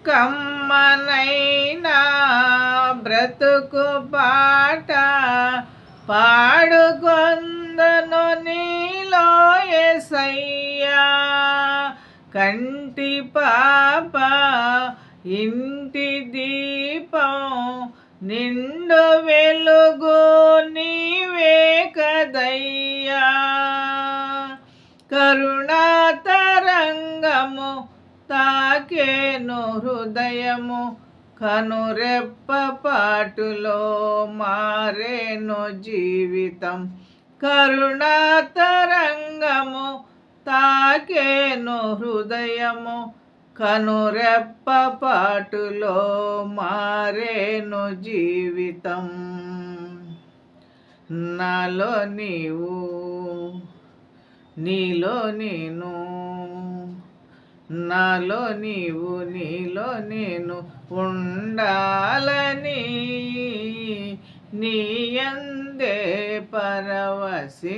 కమ్మనైనా బ్రతుకు పాట పాడుకొందను నీలో యేసయ్యా. కంటి పాప ఇంటి దీపం నిండు వెలుగు నీవే కదయ్యా. కరుణాతరంగము తాకేను హృదయము కనురెప్ప పాటులో మారేను జీవితం. కరుణాతరంగము తాకేను హృదయము కనురెప్ప పాటులో మారేను జీవితం. నాలో నీవు నీలో నేను, నాలో నీవు నీలో నేను ఉండాలని నీ యందే పరవశించాలని.